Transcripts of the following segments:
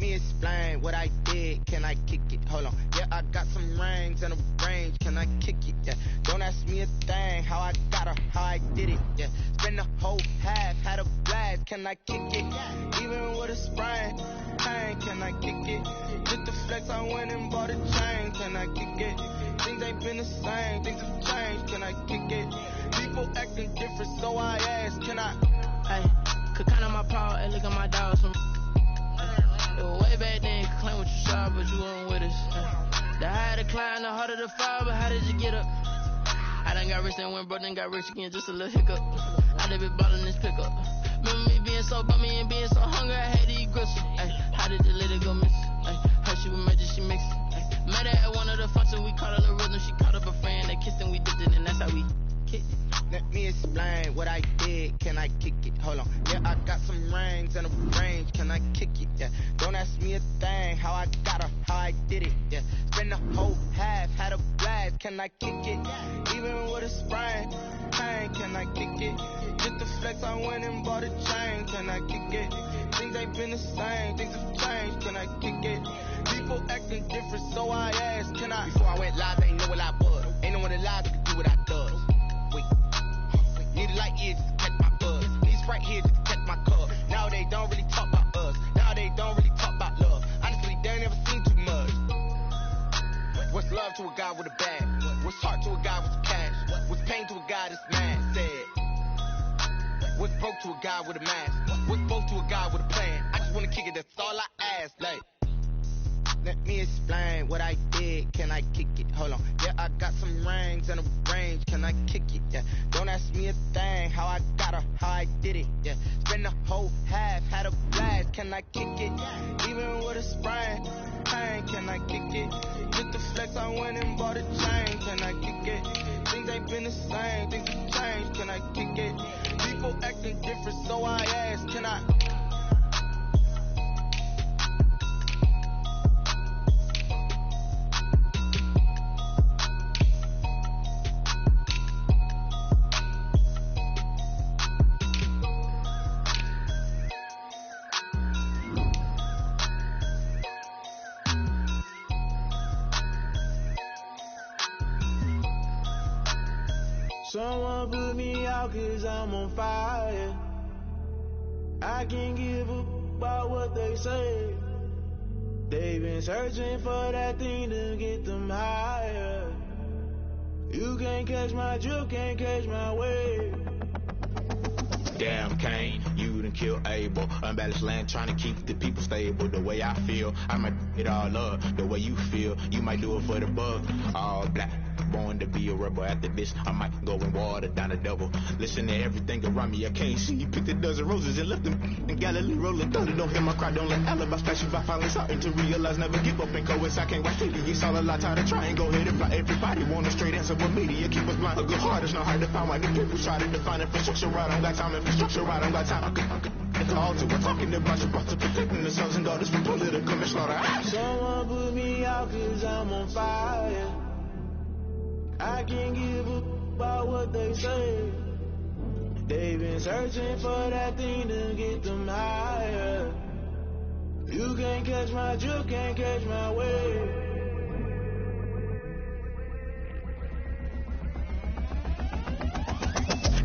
me explain what I did. Can I kick it? Hold on. Yeah, I got some rings and a range. Can I kick it? Yeah. Don't ask me a thing. How I got her, how I did it. Yeah. Spend the whole half, had a blast. Can I kick it? Even with a sprain. Pain, can I kick it? Just the flex, I went and bought a chain. Can I kick it? Things ain't been the same. Things have changed. Can I kick it? People acting different, so I ask. Can I? Hey, could count on my power and look at my dogs. It was way back then, you could claim what you saw, but you weren't with us. The higher the climb, the harder the fall, but how did you get up? I done got rich and went broke, then got rich again, just a little hiccup. I done been ballin' this pickup. Remember me being so bummy and being so hungry, I had to eat gristle. Ay, how did the lady go miss? Ay, her she was magic, she mixed. Ay, met her at one of the functions, we caught her the rhythm, she caught up a friend, they kissed and we dipped it, and that's how we kicked it. Let me explain what I did. Can I kick it? Hold on. Yeah, I got some rings and a range. Can I kick it? Yeah. Don't ask me a thing. How I got her, how I did it. Yeah. Spend the whole half, had a blast. Can I kick it? Even with a sprain. Pain, can I kick it? Just the flex, I went and bought a chain. Can I kick it? Things ain't been the same. Things have changed. Can I kick it? People acting different, so I asked. Can I? Before I went live, ain't know what I was. Ain't no one alive that could do what I does. Wait. Need a light here just to catch my buzz. Need Sprite here just to catch my cup. Now they don't really talk about us. Now they don't really talk about love. Honestly, they ain't never seen too much. What's love to a guy with a bag? What's heart to a guy with cash? What's pain to a guy that's mad? Said. What's broke to a guy with a mask? What's both to a guy with a plan? I just wanna kick it, that's all I ask. Like, let me explain what I did. Can I kick it? Hold on. Yeah, I got some rings and a range. Can I kick it? Yeah. Don't ask me a thing. How I got her, how I did it. Yeah. Spend the whole half, had a blast. Can I kick it? Even with a sprain. Pain, can I kick it? Just the flex, I went and bought a chain. Can I kick it? Things ain't been the same. Things have changed. Can I kick it? People acting different, so I ask. Can I? Someone put me out 'cause I'm on fire. I can't give a about what they say. They've been searching for that thing to get them higher. You can't catch my drift, can't catch my wave. Damn Kane, you done killed Abel. Unbalanced land trying to keep the people stable. The way I feel, I might it all up. The way you feel, you might do it for the bug. All black, born to be a rebel. After this, I might go and water down the double. Listen to everything around me, I can't see. Picked a dozen roses and left them in Galilee rolling thunder. Don't hear my cry, don't let alibis flash. If I finally starting to realize, never give up and coerce. I can't watch TV, it's all a lot, time to try and go ahead and fly. Everybody want a straight answer, but media keep us blind. A good heart is not hard to find. Why the people try to define infrastructure right? I don't got time, infrastructure right, I don't got time. It's all to we're talking about your to protecting the sons and daughters from political manslaughter. Someone put me out 'cause I'm on fire. I can't give a about what they say. They've been searching for that thing to get them higher. You can't catch my drift, can't catch my wave.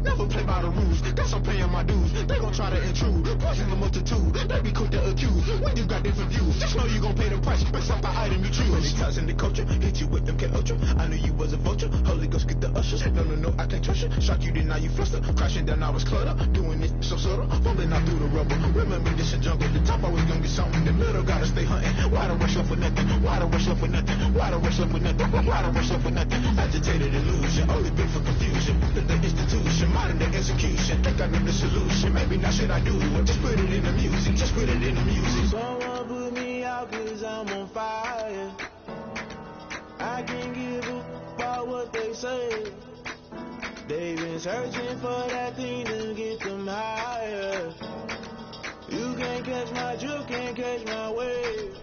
Never play by the rules, guess I'm paying my dues. They gon' try to intrude, poison the multitude. They be quick to accuse, when you got different views. Just know you gon' pay the price, based off the item you choose. When it ties in the culture, hit you with them K Ultra. I knew you was a vulture, Holy Ghost get the ushers. No, I can't trust you. Shock you, then now you fluster. Crashing down, I was cluttered. Doing this so subtle, fumbling out through the rubble. Remember this a jungle, the top always gonna be something. The middle gotta stay hunting. Why the rush left with nothing? Why the rush left with nothing? Why the rush left with nothing? Why the rush left with nothing? Agitated illusion, only been for confusion. The institution, modern day execution. Think I know the solution. Maybe not should I do it? Just put it in the music. Just put it in the music. Someone put me out 'cause I'm on fire. I can't give a about what they say. They've been searching for that thing to get them higher. You can't catch my drift, can't catch my wave.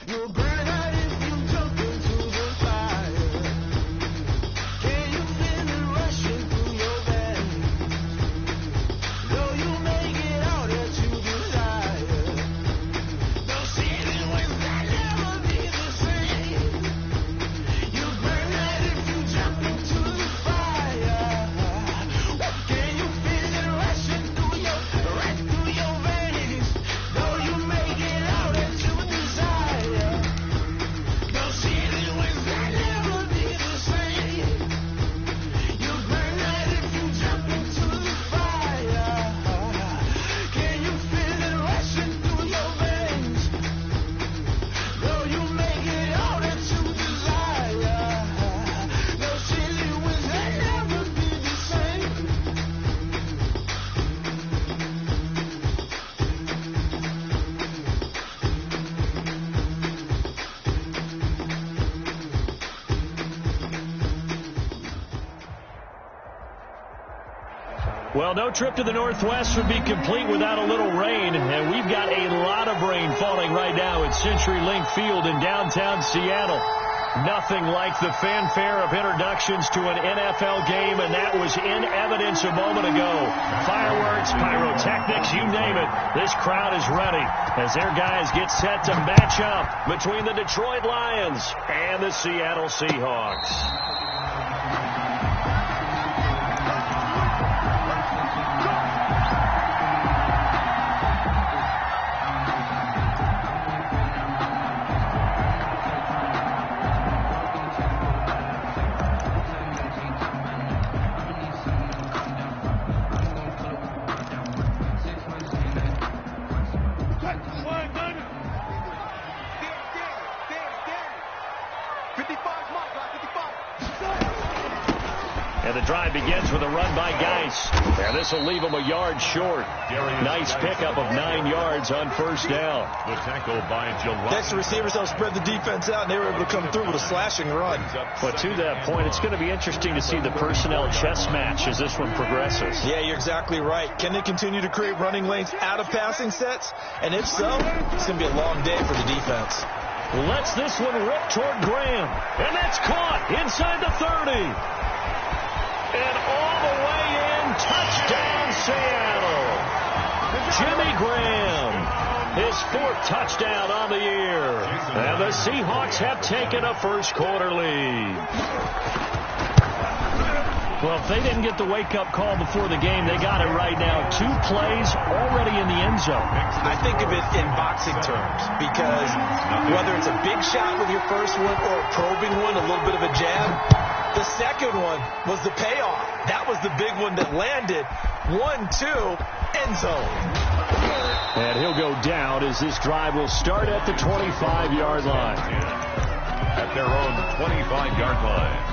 You'll burn out if you jump into the fire. Can you feel it rushing through your veins? Though you make it out that you desire. Well, no trip to the Northwest would be complete without a little rain, and we've got a lot of rain falling right now at CenturyLink Field in downtown Seattle. Nothing like the fanfare of introductions to an NFL game, and that was in evidence a moment ago. Fireworks, pyrotechnics, you name it. This crowd is ready as their guys get set to match up between the Detroit Lions and the Seattle Seahawks. And the drive begins with a run by Geis. And this will leave him a yard short. Nice pickup of 9 yards on first down. The tackle by July. Next, the receivers don't spread the defense out, and they were able to come through with a slashing run. But to that point, it's going to be interesting to see the personnel chess match as this one progresses. Yeah, you're exactly right. Can they continue to create running lanes out of passing sets? And if so, it's going to be a long day for the defense. Lets this one rip toward Graham. And that's caught inside the 30. And all the way in, touchdown Seattle. Jimmy Graham, his 4th touchdown on the year. And the Seahawks have taken a first quarter lead. Well, if they didn't get the wake-up call before the game, they got it right now. 2 plays already in the end zone. I think of it in boxing terms because whether it's a big shot with your first one or a probing one, a little bit of a jab, the second one was the payoff. That was the big one that landed. 1-2, end zone. And he'll go down as this drive will start at the 25-yard line. At their own 25-yard line.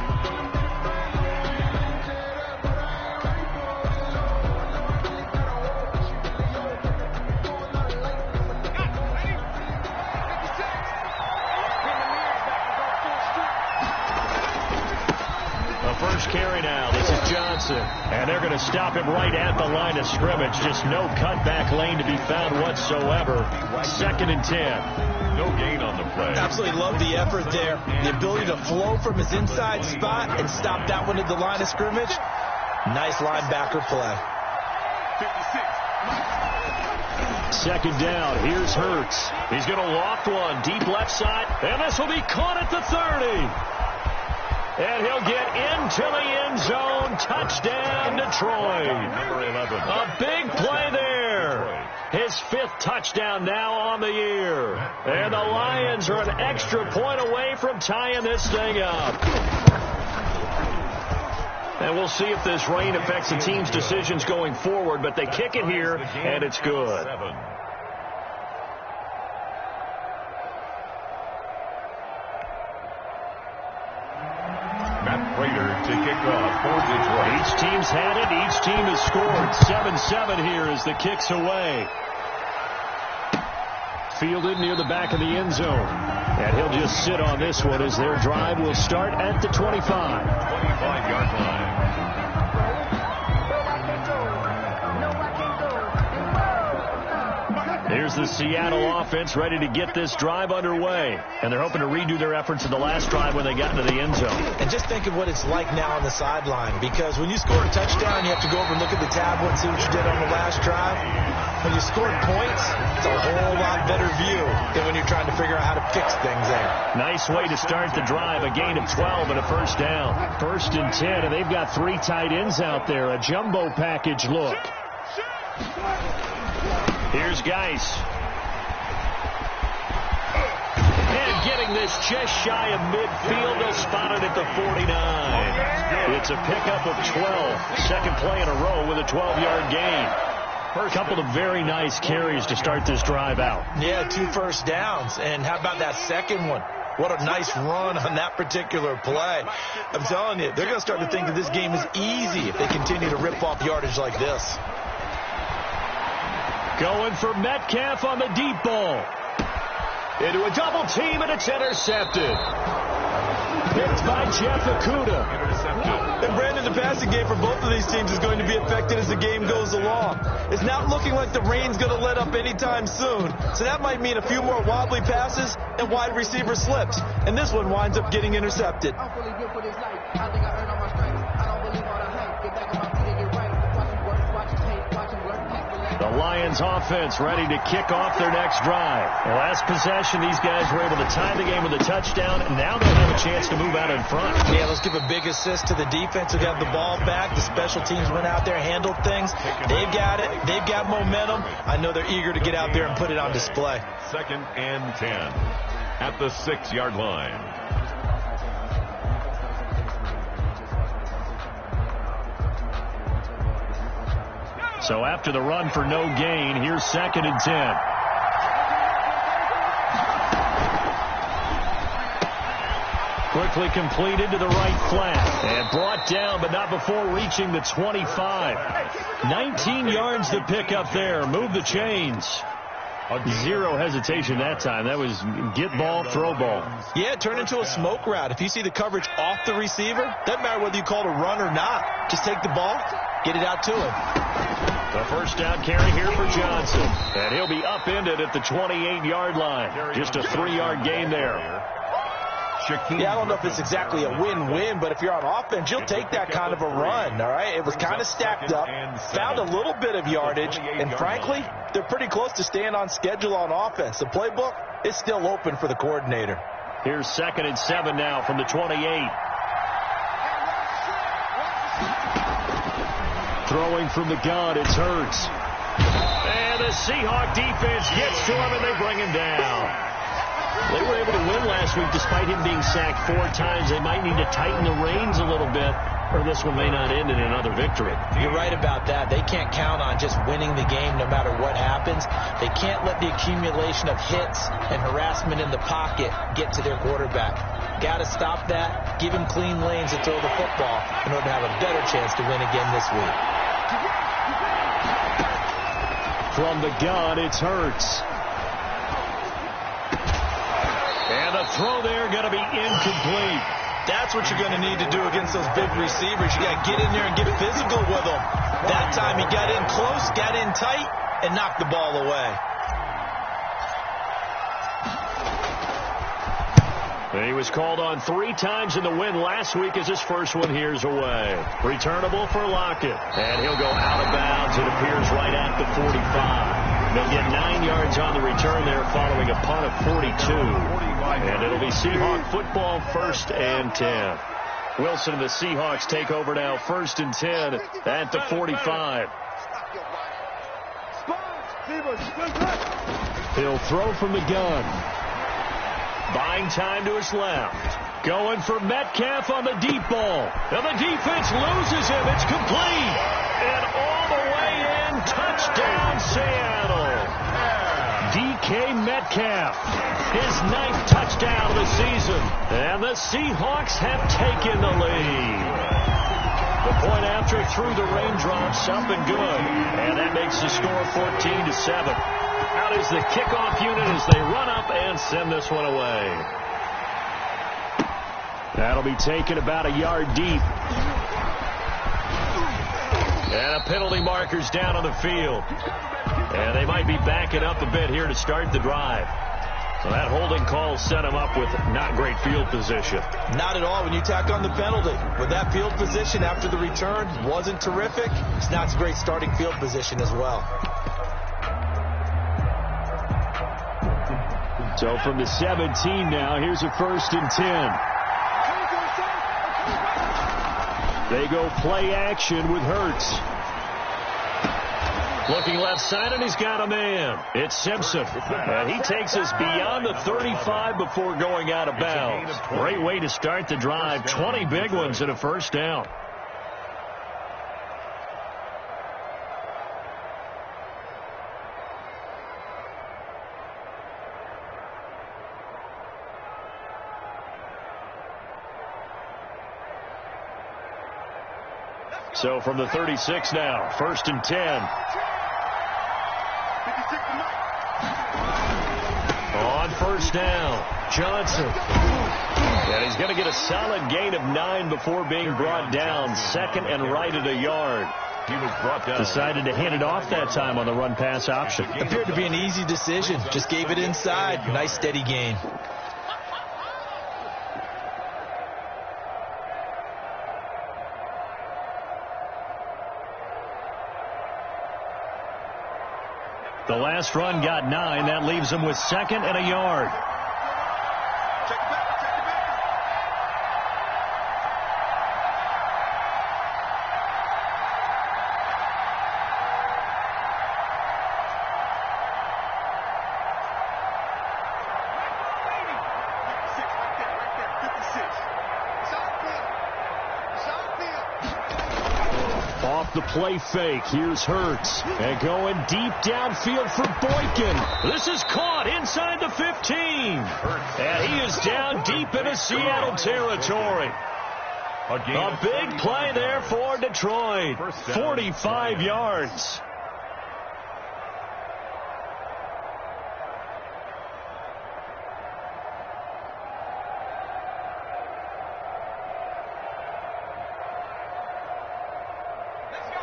First carry now. This is Johnson. And they're going to stop him right at the line of scrimmage. Just no cutback lane to be found whatsoever. 2nd and 10. No gain on the play. Absolutely love the effort there. The ability to flow from his inside spot and stop that one at the line of scrimmage. Nice linebacker play. 2nd down. Here's Hurts. He's going to loft one deep left side. And this will be caught at the 30. And he'll get into the end zone. Touchdown, Detroit. Number 11. A big play there. His 5th touchdown now on the year. And the Lions are an extra point away from tying this thing up. And we'll see if this rain affects the team's decisions going forward. But they kick it here, and it's good. To kick off for Detroit. Each team's had it. Each team has scored. 7-7 here as the kick's away. Fielded near the back of the end zone. And he'll just sit on this one as their drive will start at the 25. 25-yard line. Here's the Seattle offense ready to get this drive underway. And they're hoping to redo their efforts in the last drive when they got into the end zone. And just think of what it's like now on the sideline. Because when you score a touchdown, you have to go over and look at the tablet and see what you did on the last drive. When you scored points, it's a whole lot better view than when you're trying to figure out how to fix things there. Nice way to start the drive. A gain of 12 and a first down. 1st and 10, and they've got 3 tight ends out there. A jumbo package look. Here's Geis. And getting this just shy of midfield. They'll spot it at the 49. It's a pickup of 12. 2nd play in a row with a 12-yard gain. A couple of very nice carries to start this drive out. Yeah, 2 first downs. And how about that second one? What a nice run on that particular play. I'm telling you, they're going to start to think that this game is easy if they continue to rip off yardage like this. Going for Metcalf on the deep ball. Into a double team, and it's intercepted. picked by Jeff Okudah. And Brandon, the passing game for both of these teams is going to be affected as the game goes along. It's not looking like the rain's going to let up anytime soon. So that might mean a few more wobbly passes and wide receiver slips. And this one winds up getting intercepted. I'm fully good for this life. I think I earned all my stripes. I don't believe all the hype. Get back on my feet and get right. Watch him work, watch him tape, watch him work. The Lions offense ready to kick off their next drive. The last possession, these guys were able to tie the game with a touchdown, and now they'll have a chance to move out in front. Yeah, let's give a big assist to the defense who got the ball back. The special teams went out there, handled things. They've got it. They've got momentum. I know they're eager to get out there and put it on display. 2nd and 10 at the 6-yard line. So after the run for no gain, here's 2nd and 10. Quickly completed to the right flat. And brought down, but not before reaching the 25. 19 yards to pick up there. Move the chains. Zero hesitation that time. That was get ball, throw ball. Yeah, turn into a smoke route. If you see the coverage off the receiver, doesn't matter whether you call it a run or not. Just take the ball, get it out to him. The first down carry here for Johnson. And he'll be upended at the 28-yard line. Just a 3-yard gain there. Yeah, I don't know if it's exactly a win-win, but if you're on offense, you'll take that kind of a run, all right? It was kind of stacked up, found a little bit of yardage, and frankly, they're pretty close to staying on schedule on offense. The playbook is still open for the coordinator. Here's 2nd and 7 now from the 28. Throwing from the gun, it's Hurts. And the Seahawk defense gets to him, and they bring him down. They were able to win last week despite him being sacked 4 times. They might need to tighten the reins a little bit, or this one may not end in another victory. You're right about that. They can't count on just winning the game no matter what happens. They can't let the accumulation of hits and harassment in the pocket get to their quarterback. Got to stop that, give him clean lanes to throw the football in order to have a better chance to win again this week. From the gun, it's Hurts. And the throw there going to be incomplete. That's what you're going to need to do against those big receivers. You got to get in there and get physical with them. That time he got in close, got in tight, and knocked the ball away. He was called on 3 times in the win last week as his first one here's away. Returnable for Lockett. And he'll go out of bounds. It appears right at the 45. They'll get 9 yards on the return there following a punt of 42. And it'll be Seahawk football 1st and 10. Wilson and the Seahawks take over now 1st and 10 at the 45. He'll throw from the gun. Buying time to his left. Going for Metcalf on the deep ball. And the defense loses him. It's complete. And all the way in. Touchdown, Seattle. DK Metcalf. His 9th touchdown of the season. And the Seahawks have taken the lead. The point after through the raindrops. Something good. And that makes the score 14-7. Out is the kickoff unit as they run up and send this one away. That'll be taken about a yard deep. And a penalty marker's down on the field. And they might be backing up a bit here to start the drive. So that holding call set him up with not great field position. Not at all when you tack on the penalty. With that field position after the return wasn't terrific. It's not a great starting field position as well. So from the 17 now, here's a 1st and 10. They go play action with Hurts. Looking left side, and he's got a man. It's Simpson. And he takes us beyond the 35 before going out of bounds. Great way to start the drive. 20 big ones and a 1st down. So from the 36 now, 1st and 10. On 1st down, Johnson. And he's going to get a solid gain of 9 before being brought down. Second and right at a yard. He was brought down. Decided to hand it off that time on the run-pass option. Appeared to be an easy decision. Just gave it inside. Nice steady gain. The last run got 9. That leaves him with second and a yard. Off the play fake, here's Hurts. And going deep downfield for Boykin. This is caught inside the 15. And he is down deep into Seattle territory. A big play there for Detroit. 45 yards.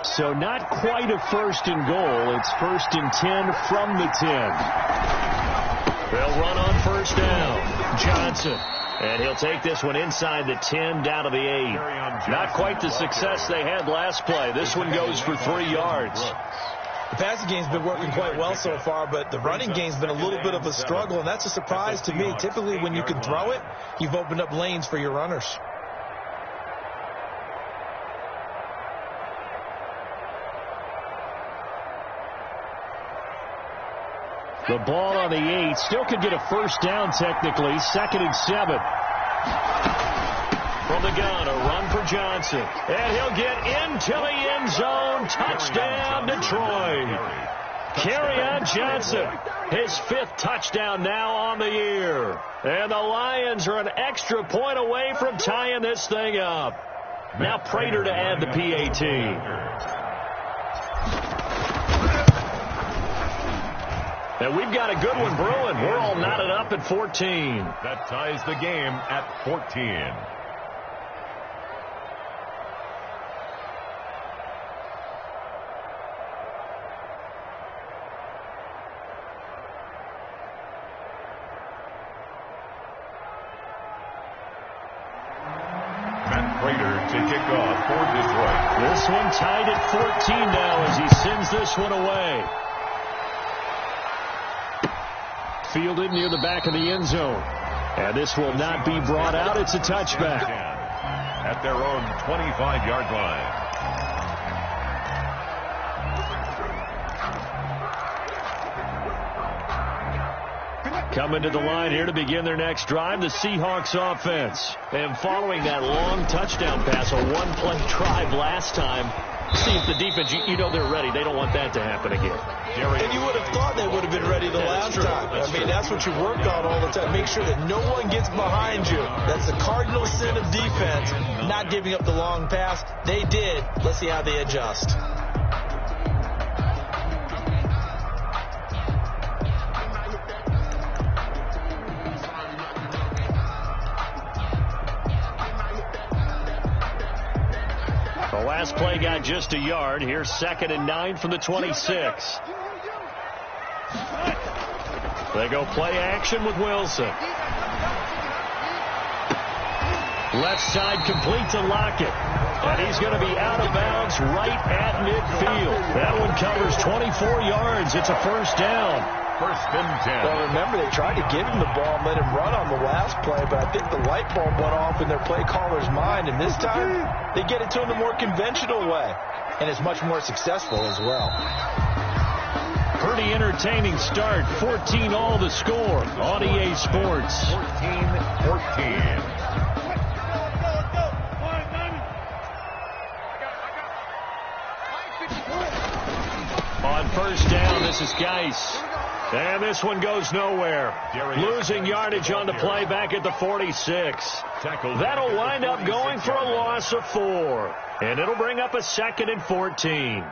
So not quite a first and goal. It's first and 10 from the 10. They'll run on first down. Johnson. And he'll take this one inside the 10 down to the 8. Not quite the success they had last play. This one goes for 3 yards. The passing game's been working quite well so far, but the running game's been a little bit of a struggle, and that's a surprise to me. Typically, when you can throw it, you've opened up lanes for your runners. The ball on the 8. Still could get a first down technically. Second and 7. From the gun, a run for Johnson. And he'll get into the end zone. Touchdown, Detroit. Kerryon Johnson. His 5th touchdown now on the year. And the Lions are an extra point away from tying this thing up. Now Prater to add the PAT. And we've got a good one brewing. We're all knotted up at 14. That ties the game at 14. Matt Prater to kick off for Detroit. This one tied at 14 now as he sends this one away. Fielded near the back of the end zone. And this will not be brought out. It's a touchback. At their own 25-yard line. Coming to the line here to begin their next drive, the Seahawks offense. And following that long touchdown pass, a one-play drive last time, see if the defense, you know they're ready. They don't want that to happen again. And you would have thought they would have been ready the last time. I mean, that's what you work on all the time. Make sure that no one gets behind you. That's the cardinal sin of defense, not giving up the long pass. They did. Let's see how they adjust. The last play got just a yard. Here's 2nd and 9 from the 26. They go play action with Wilson. Left side complete to Lockett. And he's going to be out of bounds right at midfield. That one covers 24 yards. It's a first down. First and 10. Well, remember, they tried to give him the ball and let him run on the last play, but I think the light bulb went off in their play caller's mind, and this time they get it to him the more conventional way, and it's much more successful as well. Pretty entertaining start. 14 all the score on EA Sports. 14-14. On first down, this is Geis. And this one goes nowhere. Losing yardage on the play back at the 46. That'll wind up going for a loss of 4. And it'll bring up a 2nd and 14.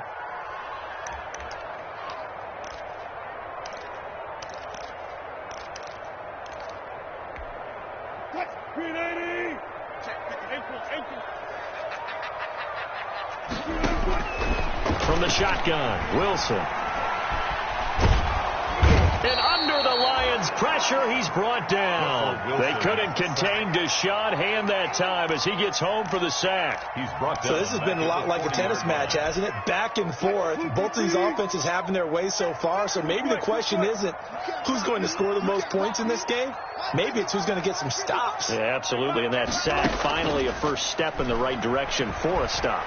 Grenade! From the shotgun, Wilson. And under the Lions' pressure, he's brought down. They couldn't contain Deshaun Hand that time as he gets home for the sack. He's brought down. So this has been a lot like a tennis match, hasn't it? Back and forth. Both of these offenses having their way so far. So maybe the question isn't who's going to score the most points in this game. Maybe it's who's going to get some stops. Yeah, absolutely. And that sack, finally a first step in the right direction for a stop.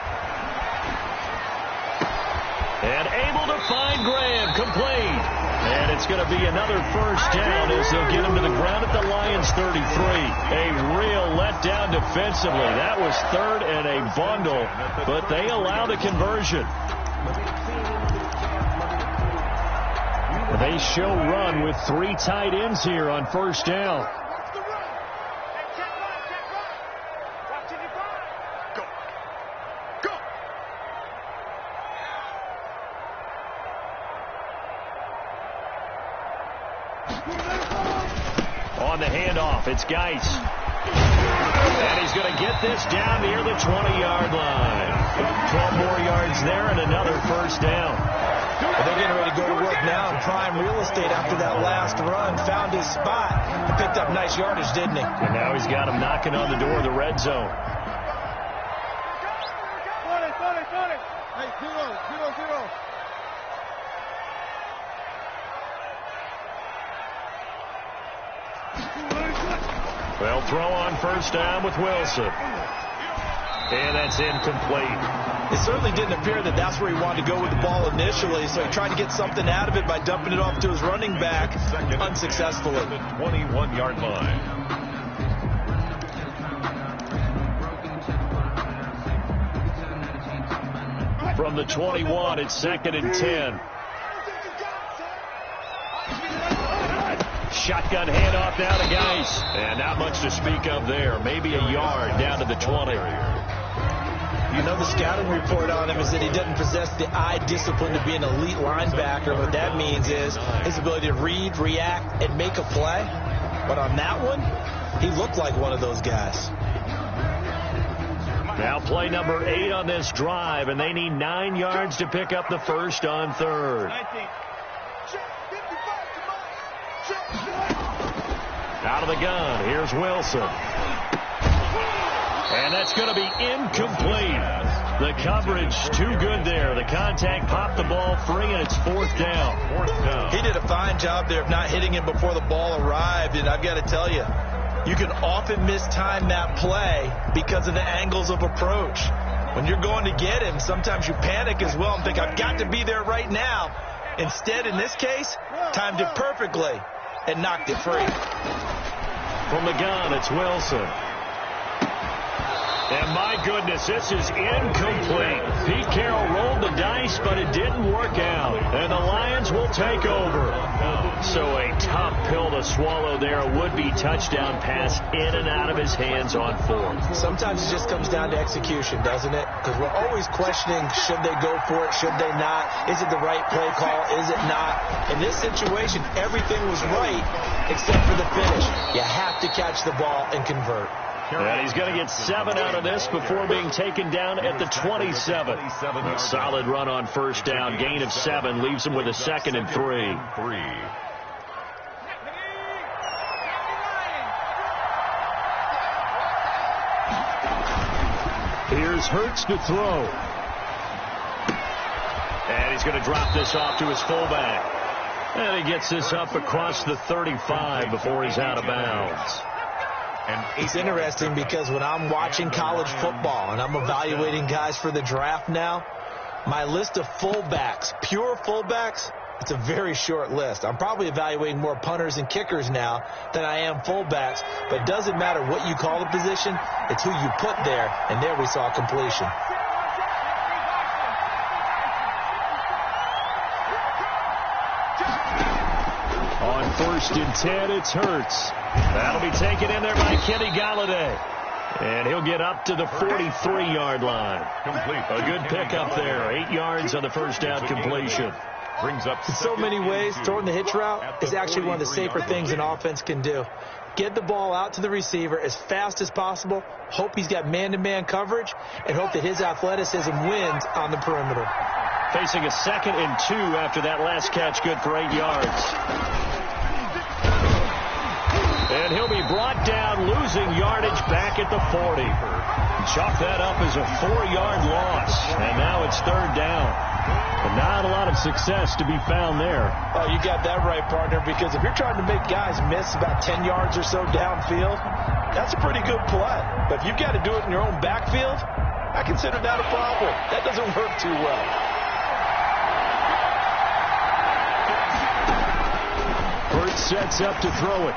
And able to find Graham, complete. And it's going to be another first down as they'll get him to the ground at the Lions 33. A real letdown defensively. That was third and a bundle, but they allow the conversion. They show run with 3 tight ends here on first down. On the handoff, it's Geis. And he's going to get this down near the 20-yard line. 12 more yards there and another first down. Well, they're getting ready to go to work now in prime real estate after that last run. Found his spot. He picked up nice yardage, didn't he? And now he's got him knocking on the door of the red zone. Well, throw on first down with Wilson. And that's incomplete. It certainly didn't appear that that's where he wanted to go with the ball initially, so he tried to get something out of it by dumping it off to his running back unsuccessfully. The 21-yard line. From the 21, it's 2nd and 10. Shotgun handoff now to Geis. And not much to speak of there. Maybe a yard down to the 20. You know, the scouting report on him is that he doesn't possess the eye discipline to be an elite linebacker. What that means is his ability to read, react, and make a play. But on that one, he looked like one of those guys. Now play number 8 on this drive, and they need 9 yards to pick up the first on third. Out of the gun, here's Wilson. And that's going to be incomplete. The coverage too good there. The contact popped the ball free, and it's 4th down. He did a fine job there of not hitting him before the ball arrived, and I've got to tell you, you can often mistime that play because of the angles of approach. When you're going to get him, sometimes you panic as well and think, I've got to be there right now. Instead, in this case, timed it perfectly and knocked it free. From the gun, it's Wilson. And my goodness, this is incomplete. Pete Carroll rolled the dice, but it didn't work out. And the Lions will take over. So a tough pill to swallow there. A would-be touchdown pass in and out of his hands on 4th. Sometimes it just comes down to execution, doesn't it? Because we're always questioning, should they go for it, should they not? Is it the right play call, is it not? In this situation, everything was right except for the finish. You have to catch the ball and convert. And he's going to get 7 out of this before being taken down at the 27. A solid run on first down. Gain of 7 leaves him with a 2nd and 3. Here's Hurts to throw. And he's going to drop this off to his fullback. And he gets this up across the 35 before he's out of bounds. It's interesting because when I'm watching college football and I'm evaluating guys for the draft now, my list of fullbacks, pure fullbacks, it's a very short list. I'm probably evaluating more punters and kickers now than I am fullbacks, but it doesn't matter what you call the position, it's who you put there, and there we saw completion. On 1st and 10, it's Hurts. That'll be taken in there by Kenny Galladay. And he'll get up to the 43-yard line. A good pickup there. 8 yards on the first down completion. Brings up in so many ways, throwing the hitch route is actually one of the safer things an offense can do. get the ball out to the receiver as fast as possible, hope he's got man-to-man coverage, and hope that his athleticism wins on the perimeter. Facing a 2nd and 2 after that last catch, good for 8 yards. And he'll be brought down, losing yardage back at the 40. Chalk that up as a 4-yard loss, and now it's 3rd down. But not a lot of success to be found there. Oh, you got that right, partner, because if you're trying to make guys miss about 10 yards or so downfield, that's a pretty good play. But if you've got to do it in your own backfield, I consider that a problem. That doesn't work too well. Burt sets up to throw it.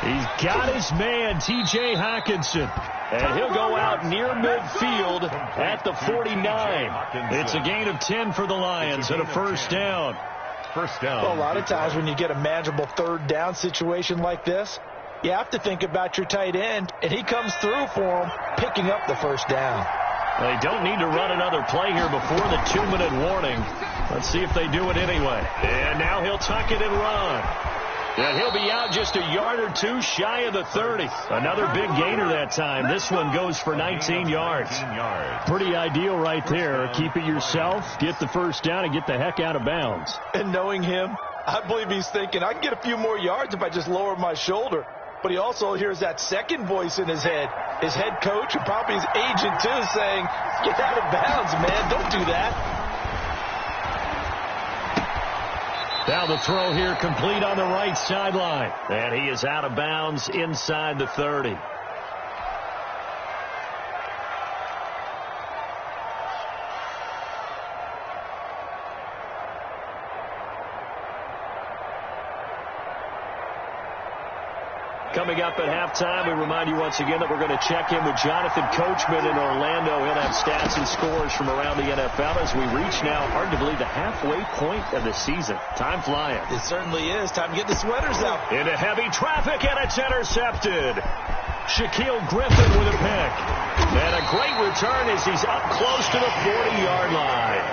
He's got his man, T.J. Hockenson. And he'll go out near midfield at the 49. It's a gain of 10 for the Lions and a 1st down. Well, a lot of times when you get a manageable 3rd down situation like this, you have to think about your tight end, and he comes through for him, picking up the 1st down. They don't need to run another play here before the 2-minute warning. Let's see if they do it anyway. And now he'll tuck it and run. And he'll be out just a yard or 2 shy of the 30. Another big gainer that time. This one goes for 19 yards. Pretty ideal right there. Keep it yourself, get the 1st down, and get the heck out of bounds. And knowing him, I believe he's thinking, I can get a few more yards if I just lower my shoulder. But he also hears that second voice in his head. His head coach and probably his agent, too, saying, get out of bounds, man. Don't do that. Now the throw here complete on the right sideline. And he is out of bounds inside the 30. Coming up at halftime, we remind you once again that we're going to check in with Jonathan Coachman in Orlando. He'll have stats and scores from around the NFL as we reach now, hard to believe, the halfway point of the season. Time flying. It certainly is. Time to get the sweaters out. Into heavy traffic, and it's intercepted. Shaquille Griffin with a pick. And a great return as he's up close to the 40-yard line.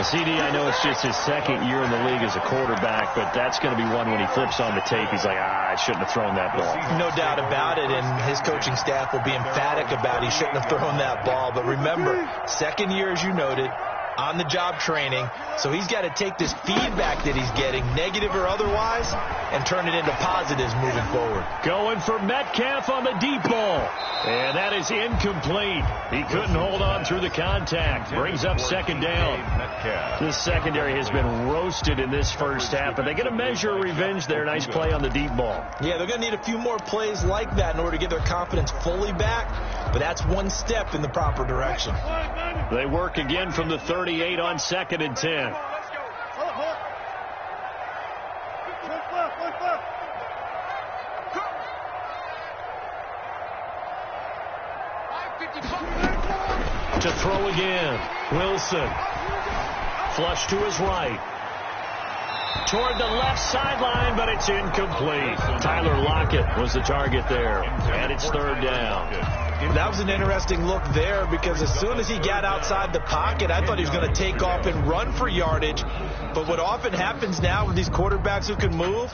CD, I know it's just his 2nd year in the league as a quarterback, but that's going to be one when he flips on the tape. He's like, I shouldn't have thrown that ball. No doubt about it, and his coaching staff will be emphatic about he shouldn't have thrown that ball. But remember, 2nd year, as you noted, on-the-job training, so he's got to take this feedback that he's getting, negative or otherwise, and turn it into positives moving forward. Going for Metcalf on the deep ball, and that is incomplete. He couldn't hold on through the contact. Brings up 2nd down. This secondary has been roasted in this 1st half, but they're going to measure revenge there. Nice play on the deep ball. Yeah, they're going to need a few more plays like that in order to get their confidence fully back, but that's one step in the proper direction. They work again from the 38 on 2nd and 10. To throw again. Wilson. Flush to his right. Toward the left sideline, but it's incomplete. Tyler Lockett was the target there. And it's 3rd down. That was an interesting look there because as soon as he got outside the pocket, I thought he was going to take off and run for yardage. But what often happens now with these quarterbacks who can move,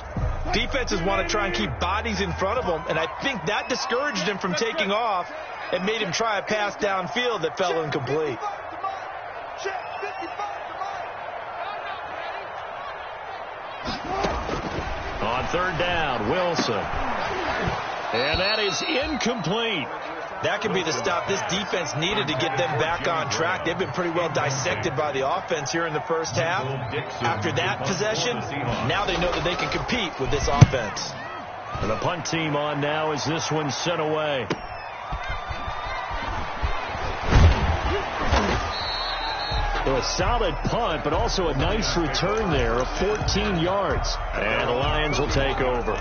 defenses want to try and keep bodies in front of them. And I think that discouraged him from taking off and made him try a pass downfield that fell incomplete. On 3rd down, Wilson. And that is incomplete. That could be the stop this defense needed to get them back on track. They've been pretty well dissected by the offense here in the 1st half. After that possession, now they know that they can compete with this offense. And the punt team on now as this one's sent away. So a solid punt, but also a nice return there of 14 yards. And the Lions will take over.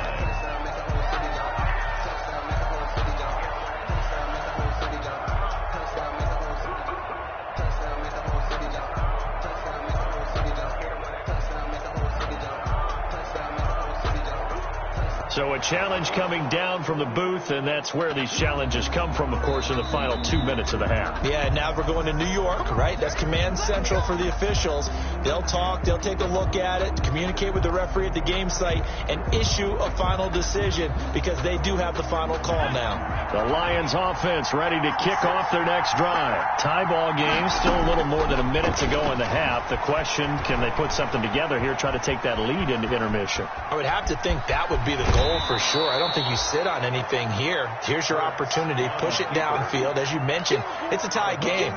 So a challenge coming down from the booth, and that's where these challenges come from, of course, in the final 2 minutes of the half. Yeah, now we're going to New York, right? That's command central for the officials. They'll talk, they'll take a look at it, communicate with the referee at the game site, and issue a final decision because they do have the final call now. The Lions offense ready to kick off their next drive. Tie ball game, still a little more than a minute to go in the half. The question, can they put something together here, try to take that lead into intermission? I would have to think that would be the goal for sure. I don't think you sit on anything here. Here's your opportunity. Push it downfield. As you mentioned, it's a tie game.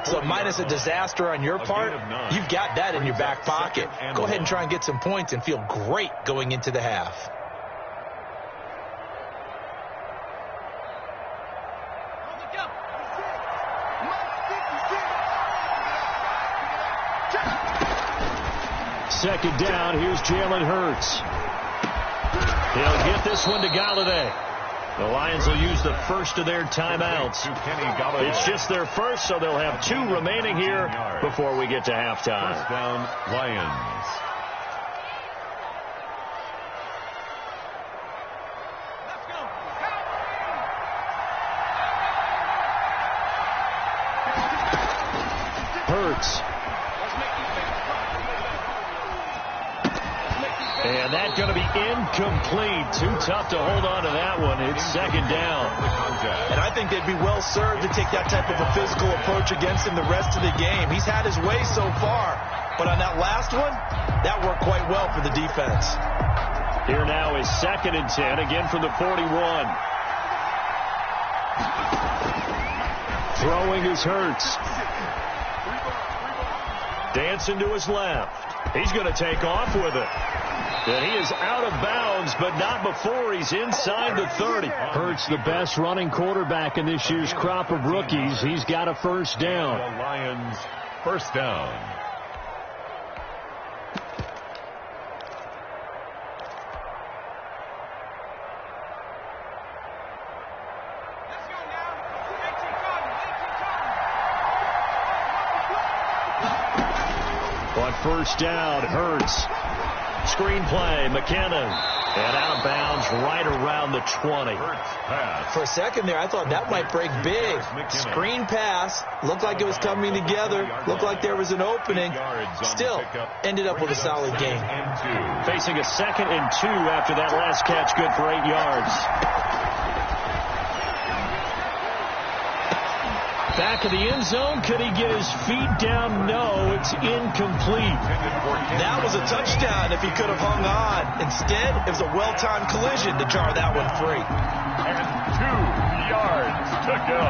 So minus a disaster on your part, you've got that in your back pocket. Go ahead and try and get some points and feel great going into the half. Second down, here's Jalen Hurts. He'll get this one to Galladay. The Lions will use the first of their timeouts. It's just their first, so they'll have 2 remaining here before we get to halftime. First down, Lions. Hurts. And that's going to be incomplete. Too tough to hold on to that one. It's second down. And I think they'd be well served to take that type of a physical approach against him the rest of the game. He's had his way so far. But on that last one, that worked quite well for the defense. Here now is 2nd and 10, again from the 41. Throwing is Hurts. Dancing to his left. He's going to take off with it. And he is out of bounds, but not before he's inside the 30. Hurts the best running quarterback in this year's crop of rookies. He's got a first down. The Lions, first down. On first down, Hurts. Screen play, McKinnon. And out of bounds right around the 20. For a second there, I thought that might break big. Screen pass. Looked like it was coming together. Looked like there was an opening. Still ended up with a solid game. Facing a 2nd and 2 after that last catch, good for 8 yards. Back of the end zone. Could he get his feet down? No, it's incomplete. That was a touchdown if he could have hung on. Instead, it was a well-timed collision to jar that one free. And 2 yards to go.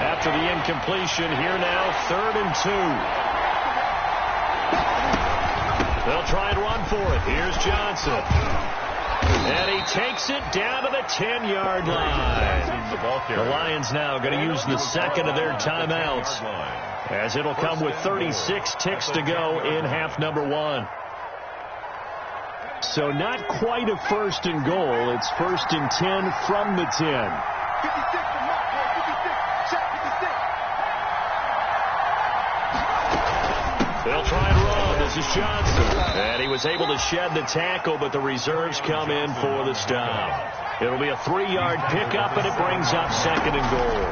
After the incompletion, here now, 3rd and 2. They'll try and run for it. Here's Johnson. And he takes it down to the 10-yard line. The Lions now going to use the 2nd of their timeouts, as it'll come with 36 ticks to go in half number 1. So not quite a 1st and goal. It's 1st and 10 from the 10. They'll try and run. This is Johnson. And he was able to shed the tackle, but the reserves come in for the stop. It'll be a 3-yard pickup, and it brings up 2nd and goal.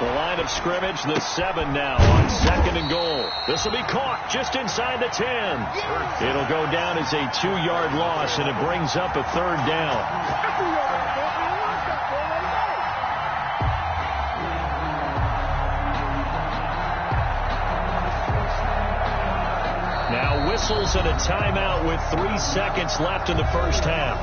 The line of scrimmage, the 7 now on 2nd and goal. This will be caught just inside the 10. It'll go down as a 2-yard loss, and it brings up a 3rd down. Now whistles and a timeout with 3 seconds left in the first half.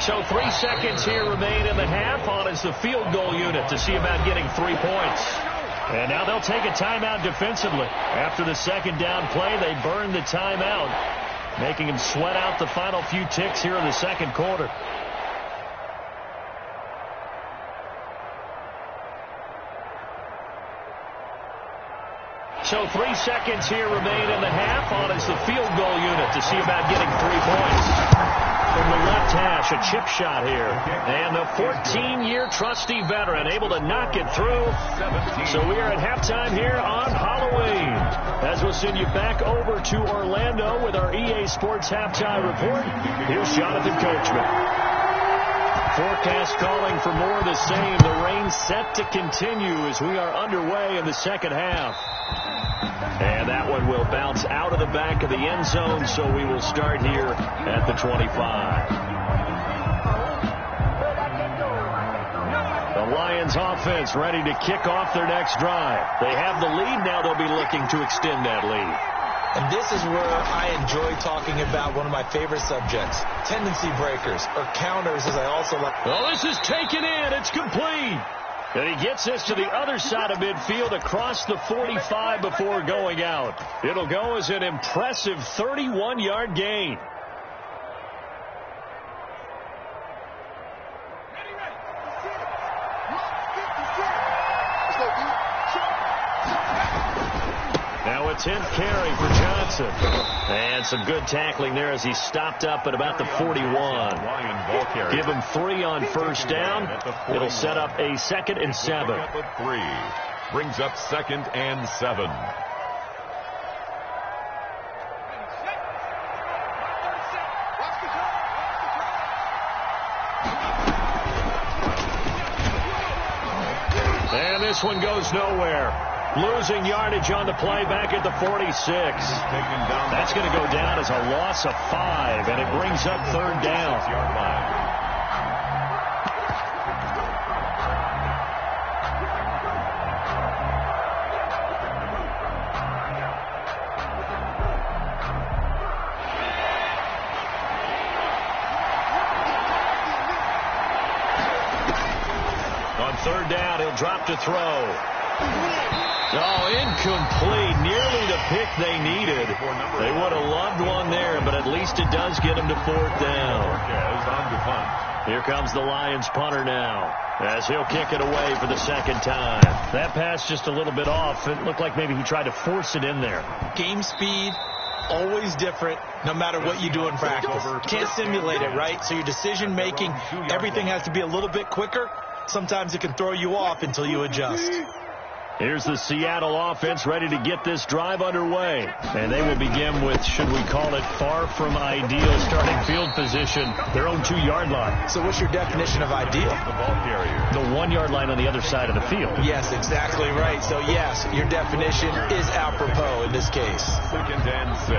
So 3 seconds here remain in the half. On is the field goal unit to see about getting 3 points. And now they'll take a timeout defensively. After the 2nd down play, they burn the timeout, making them sweat out the final few ticks here in the 2nd quarter. So 3 seconds here remain in the half. On is the field goal unit to see about getting 3 points. from the left hash. A chip shot here. And the 14-year trusty veteran able to knock it through. So we are at halftime here on Halloween. As we'll send you back over to Orlando with our EA Sports halftime report. Here's Jonathan Coachman. Forecast calling for more of the same. The rain set to continue as we are underway in the second half. And that one will bounce out of the back of the end zone, so we will start here at the 25. The Lions offense ready to kick off their next drive. They have the lead. Now they'll be looking to extend that lead. And this is where I enjoy talking about one of my favorite subjects, tendency breakers, or counters, as I also like. Well, this is taken in. It's complete. And he gets this to the other side of midfield across the 45 before going out. It'll go as an impressive 31-yard gain. Now a 10th carry for Johnson. And some good tackling there as he stopped up at about the 41. Give him 3 on first down. It'll set up a 2nd and 7. Brings up 2nd and 7. And this one goes nowhere. Losing yardage on the play back at the 46. That's going to go down as a loss of 5, and it brings up 3rd down. On 3rd down, he'll drop to throw. Oh, incomplete. Nearly the pick they needed. They would have loved one there, but at least it does get them to 4th down. Here comes the Lions punter now, as he'll kick it away for the 2nd time. That pass just a little bit off. It looked like maybe he tried to force it in there. Game speed, always different, no matter what you do in practice. Can't simulate it, right? So your decision making, everything has to be a little bit quicker. Sometimes it can throw you off until you adjust. Here's the Seattle offense ready to get this drive underway. And they will begin with, should we call it, far from ideal starting field position, their own 2-yard line. So what's your definition of ideal? The 1-yard line on the other side of the field. Yes, exactly right. So, yes, your definition is apropos in this case. 2nd and 6.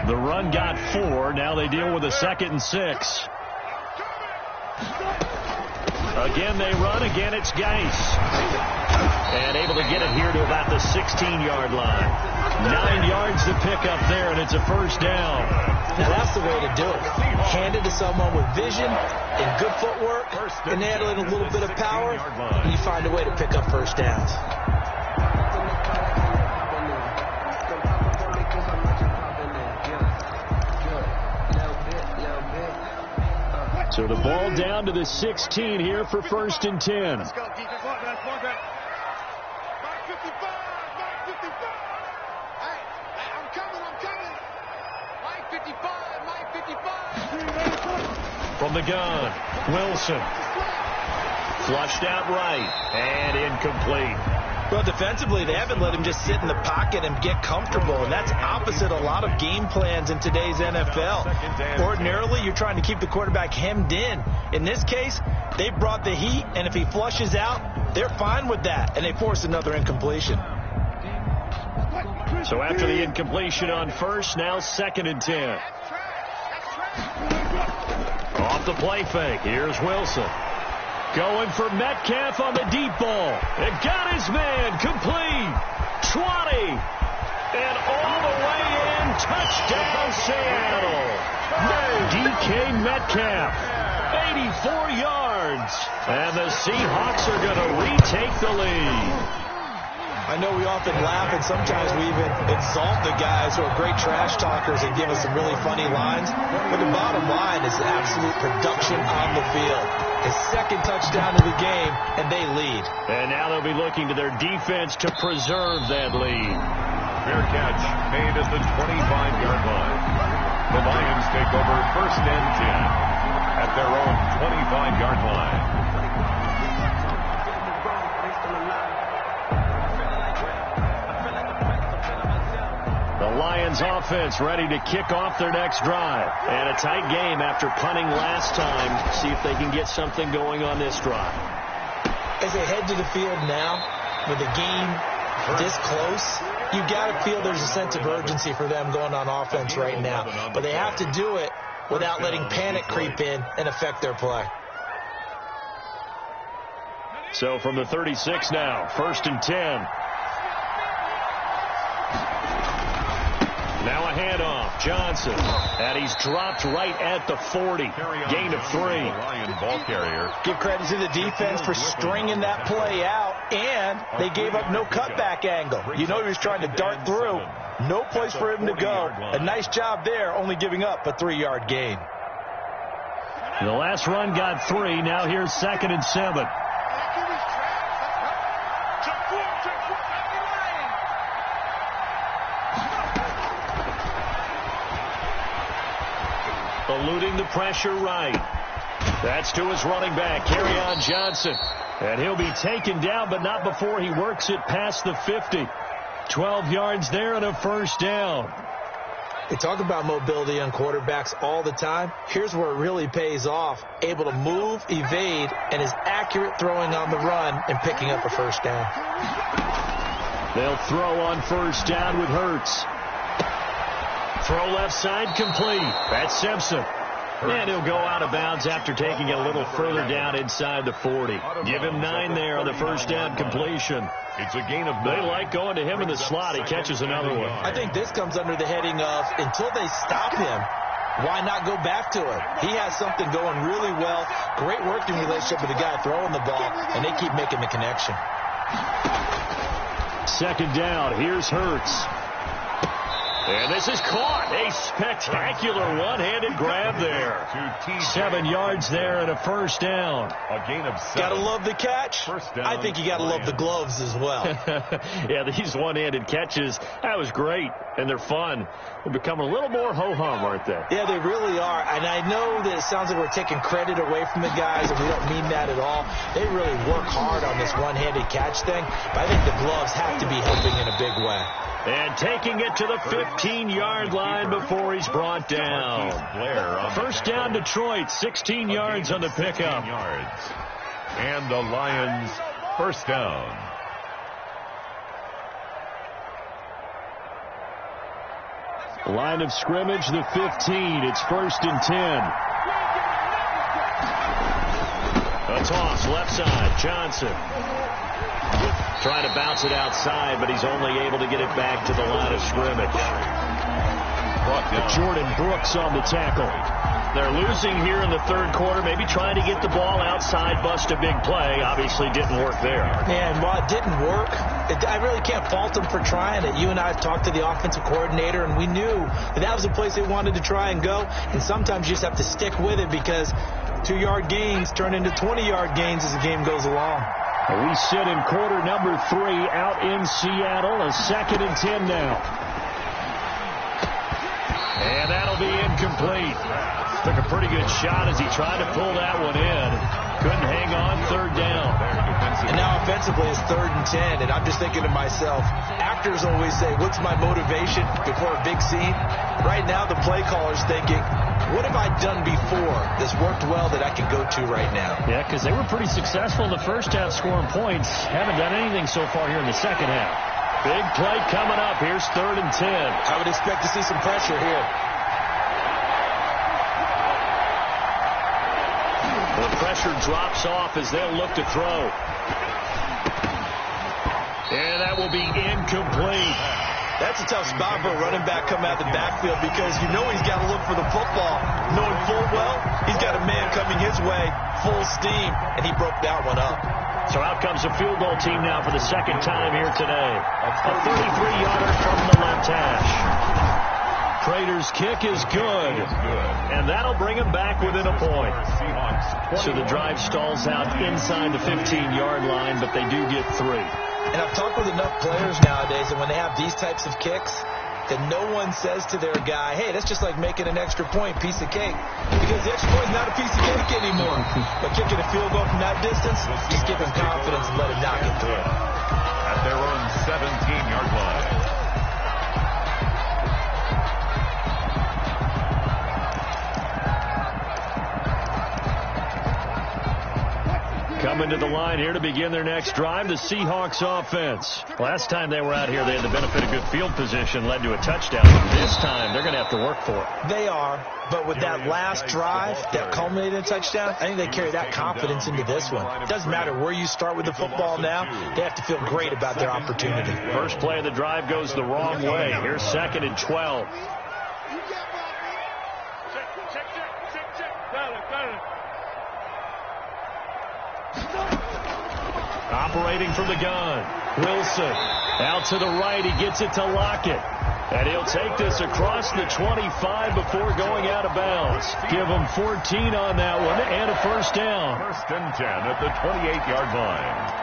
The run got 4. Now they deal with a 2nd and 6. Again they run. Again it's Geis. And able to get it here to about the 16-yard line. 9 yards to pick up there, and it's a 1st down. Now that's the way to do it. Hand it to someone with vision and good footwork, and add in a little bit of power, and you find a way to pick up 1st downs. So the ball down to the 16 here for 1st and 10. Let's go, defense. Mark 55. Mark 55. Hey, I'm coming. Mike 55. From the gun, Wilson. Flushed out right and incomplete. Well, defensively, they haven't let him just sit in the pocket and get comfortable, and that's opposite a lot of game plans in today's NFL. Ordinarily, you're trying to keep the quarterback hemmed in. In this case, they brought the heat, and if he flushes out, they're fine with that, and they force another incompletion. So after the incompletion on 1st, now 2nd and 10. Off the play fake, here's Wilson. Going for Metcalf on the deep ball. It got his man complete. 20. And all the way in. Touchdown, Seattle. DK Metcalf. 84 yards. And the Seahawks are going to retake the lead. I know we often laugh, and sometimes we even insult the guys who are great trash talkers and give us some really funny lines. But the bottom line is absolute production on the field. His second touchdown of the game, and they lead. And now they'll be looking to their defense to preserve that lead. Fair catch made at the 25-yard line. The Lions take over 1st and 10 at their own 25-yard line. The Lions offense ready to kick off their next drive. And a tight game after punting last time. See if they can get something going on this drive. As they head to the field now, with the game this close, you got to feel there's a sense of urgency for them going on offense right now. But they have to do it without letting panic creep in and affect their play. So from the 36 now, 1st and 10. Now a handoff, Johnson, and he's dropped right at the 40. Gain of 3. Ball carrier. Give credit to the defense for stringing that play out, and they gave up no cutback angle. You know he was trying to dart through. No place for him to go. A nice job there, only giving up a 3-yard gain. The last run got 3. Now here's 2nd and 7. Eluding the pressure right. That's to his running back, Kerryon Johnson. And he'll be taken down, but not before he works it past the 50. 12 yards there and a 1st down. They talk about mobility on quarterbacks all the time. Here's where it really pays off. Able to move, evade, and is accurate throwing on the run and picking up a 1st down. They'll throw on 1st down with Hurts. Throw left side complete. That's Simpson. And he'll go out of bounds after taking it a little further down inside the 40. Give him 9 there on the 1st down completion. It's a gain of 9. They like going to him in the slot. He catches another one. I think this comes under the heading of until they stop him, why not go back to him? He has something going really well. Great working relationship with the guy throwing the ball, and they keep making the connection. 2nd down. Here's Hurts. And this is caught. A spectacular one-handed grab there. 7 yards there and a 1st down. A gain of 7. Gotta love the catch. I think you gotta love the gloves as well. Yeah, these one-handed catches, that was great. And they're fun. They're becoming a little more ho-hum, aren't they? Yeah, they really are. And I know that it sounds like we're taking credit away from the guys, and we don't mean that at all. They really work hard on this one-handed catch thing. But I think the gloves have to be helping in a big way. And taking it to the 15-yard line before he's brought down. 1st down Detroit, 16 yards on the pickup. And the Lions 1st down. Line of scrimmage, the 15. It's 1st and 10. A toss, left side, Johnson. Trying to bounce it outside, but he's only able to get it back to the line of scrimmage. Jordan Brooks on the tackle. They're losing here in the 3rd quarter, maybe trying to get the ball outside, bust a big play. Obviously didn't work there. And while it didn't work, I really can't fault them for trying it. You and I have talked to the offensive coordinator, and we knew that was the place they wanted to try and go. And sometimes you just have to stick with it because 2-yard gains turn into 20-yard gains as the game goes along. We sit in quarter number 3 out in Seattle. A 2nd and 10 now. And that'll be incomplete. Took a pretty good shot as he tried to pull that one in. Couldn't hang on. 3rd down. And now offensively it's 3rd and 10. And I'm just thinking to myself, actors always say, what's my motivation before a big scene? Right now the play caller's thinking, what have I done before that's worked well that I can go to right now? Yeah, because they were pretty successful in the 1st half scoring points. Haven't done anything so far here in the 2nd half. Big play coming up. Here's 3rd and 10. I would expect to see some pressure here. The pressure drops off as they'll look to throw. And that will be incomplete. That's a tough spot for a running back coming out of the backfield because you know he's got to look for the football, knowing full well he's got a man coming his way, full steam, and he broke that one up. So out comes the field goal team now for the 2nd time here today. A 33-yarder from the left hash. Prater's kick is good. And that'll bring him back within a point. So the drive stalls out inside the 15-yard line, but they do get 3. And I've talked with enough players nowadays that when they have these types of kicks, that no one says to their guy, hey, that's just like making an extra point, piece of cake. Because the extra point is not a piece of cake anymore. But kicking a field goal from that distance, just give him confidence and let him knock it through. At their own 17-yard line. Coming to the line here to begin their next drive, the Seahawks offense. Last time they were out here, they had the benefit of good field position, led to a touchdown. This time, they're going to have to work for it. They are, but with that last drive that culminated in a touchdown, I think they carry that confidence into this one. It doesn't matter where you start with the football now. They have to feel great about their opportunity. First play of the drive goes the wrong way. Here's 2nd and 12. Operating from the gun, Wilson out to the right. He gets it to Lockett, and he'll take this across the 25 before going out of bounds. Give him 14 on that one and a first down. 1st and 10 at the 28-yard line.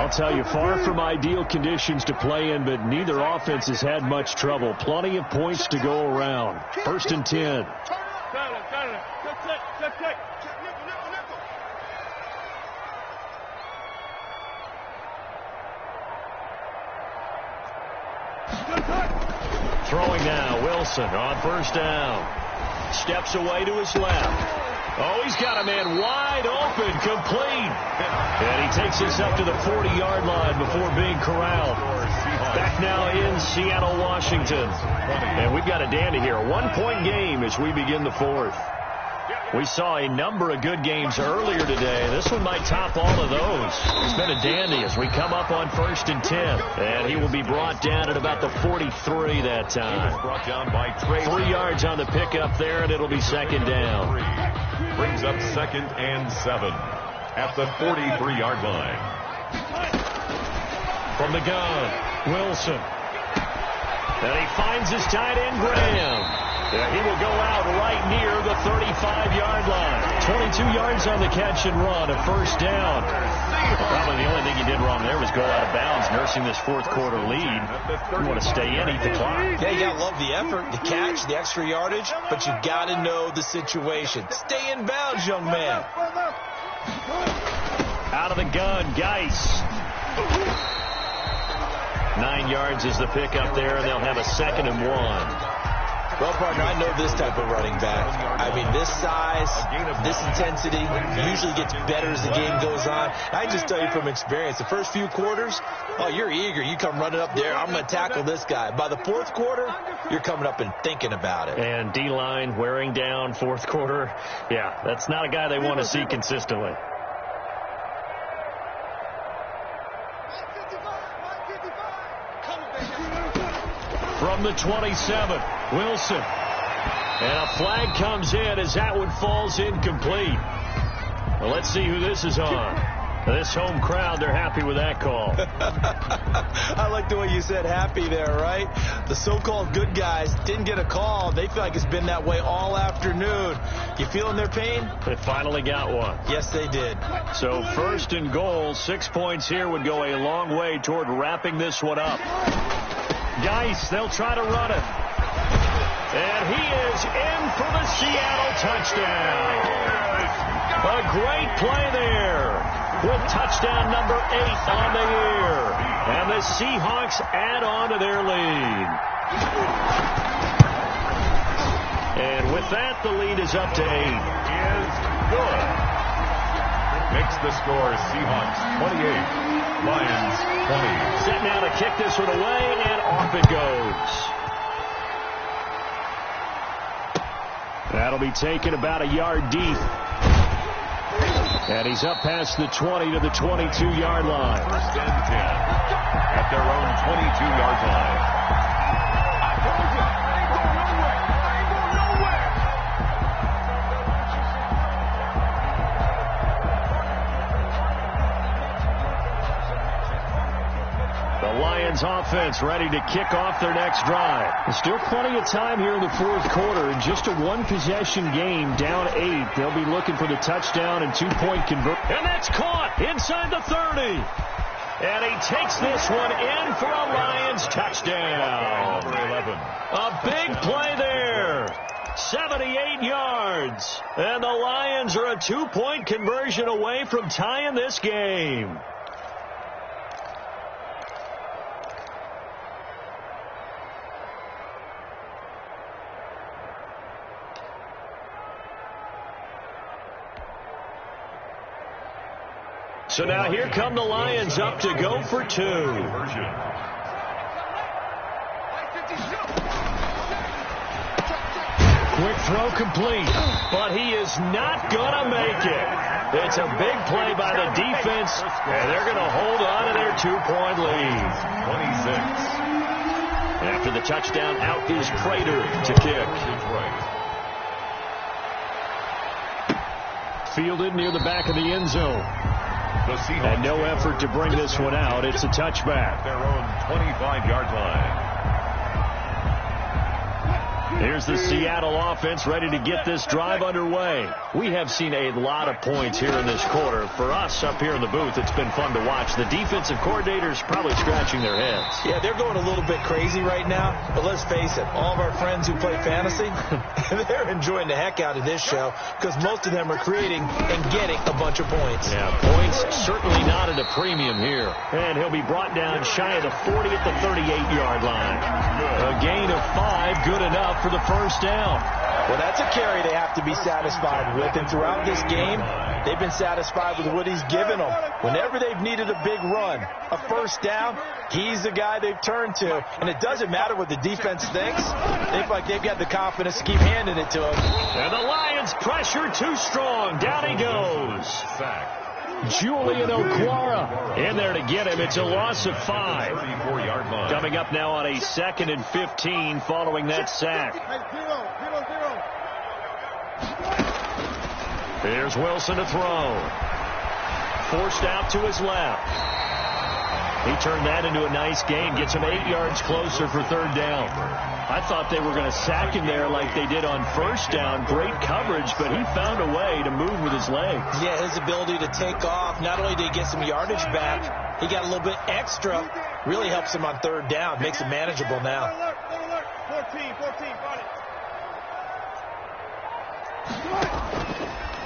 I'll tell you, far from ideal conditions to play in, but neither offense has had much trouble. Plenty of points to go around. 1st and 10. Throwing now, Wilson on 1st down. Steps away to his left. Oh, he's got a man wide open, complete. And he takes this up to the 40-yard line before being corralled. Back now in Seattle, Washington. And we've got a dandy here. A 1-point game as we begin the 4th. We saw a number of good games earlier today. This one might top all of those. It's been a dandy as we come up on 1st and 10. And he will be brought down at about the 43 that time. Brought down by Trey. 3 yards on the pickup there, and it'll be 2nd down. Brings up 2nd and 7 at the 43-yard line. From the gun, Wilson. And he finds his tight end, Graham. He will go out right near the 35-yard line. 22 yards on the catch and run, a 1st down. Probably the only thing he did wrong there was go out of bounds, nursing this 4th quarter lead. You want to stay in, eat the clock. Yeah, you got to love the effort, the catch, the extra yardage, but you got to know the situation. Stay in bounds, young man. Out of the gun, Geis. 9 yards is the pickup there, and they'll have a 2nd and 1. Well, partner, I know this type of running back. I mean, this size, this intensity usually gets better as the game goes on. I just tell you from experience, the first few quarters, oh, you're eager. You come running up there, I'm going to tackle this guy. By the 4th quarter, you're coming up and thinking about it. And D-line wearing down 4th quarter. Yeah, that's not a guy they want to see consistently. From the 27, Wilson. And a flag comes in as that one falls incomplete. Well, let's see who this is on. This home crowd, they're happy with that call. I like the way you said happy there, right? The so-called good guys didn't get a call. They feel like it's been that way all afternoon. You feeling their pain? They finally got one. Yes, they did. So 1st and goal, 6 points here would go a long way toward wrapping this one up. Geis, they'll try to run it. And he is in for the Seattle touchdown. A great play there with touchdown number 8 on the year. And the Seahawks add on to their lead. And with that, the lead is up to 8. Is good. Makes the score Seahawks 28, Lions 20. Set now to kick this one away, and off it goes. That'll be taken about a yard deep. And he's up past the 20 to the 22-yard line. 1st and 10 at their own 22-yard line. Lions offense ready to kick off their next drive. There's still plenty of time here in the fourth quarter. In just a one-possession game, down 8. They'll be looking for the touchdown and two-point conversion. And that's caught inside the 30. And he takes this one in for a Lions touchdown. Number 11. A big play there. 78 yards. And the Lions are a two-point conversion away from tying this game. So now here come the Lions up to go for 2. Quick throw complete, but he is not going to make it. It's a big play by the defense, and they're going to hold on to their 2-point lead. 26. After the touchdown, out is Prater to kick. Fielded near the back of the end zone. And no effort to bring this one out. It's a touchback. Their own 25-yard line. Here's the Seattle offense ready to get this drive underway. We have seen a lot of points here in this quarter. For us up here in the booth, it's been fun to watch. The defensive coordinators probably scratching their heads. Yeah, they're going a little bit crazy right now. But let's face it, all of our friends who play fantasy, they're enjoying the heck out of this show because most of them are creating and getting a bunch of points. Yeah, points certainly not at a premium here. And he'll be brought down shy of the 40 at the 38-yard line. A gain of 5, good enough for the first down. Well, that's a carry they have to be satisfied with. And throughout this game, they've been satisfied with what he's given them. Whenever they've needed a big run, a first down, he's the guy they've turned to. And it doesn't matter what the defense thinks. They feel like they've got the confidence to keep handing it to him. And the Lions pressure too strong. Down he goes. Sack. Julian Okwara in there to get him. It's a loss of 5. 34-yard line. Coming up now on a 2nd and 15 following that sack. Here's Wilson to throw. Forced out to his left. He turned that into a nice gain. Gets him 8 yards closer for 3rd down. I thought they were going to sack him there like they did on 1st down. Great coverage, but he found a way to move with his legs. Yeah, his ability to take off, not only did he get some yardage back, he got a little bit extra. Really helps him on 3rd down. Makes it manageable now. 14, got it.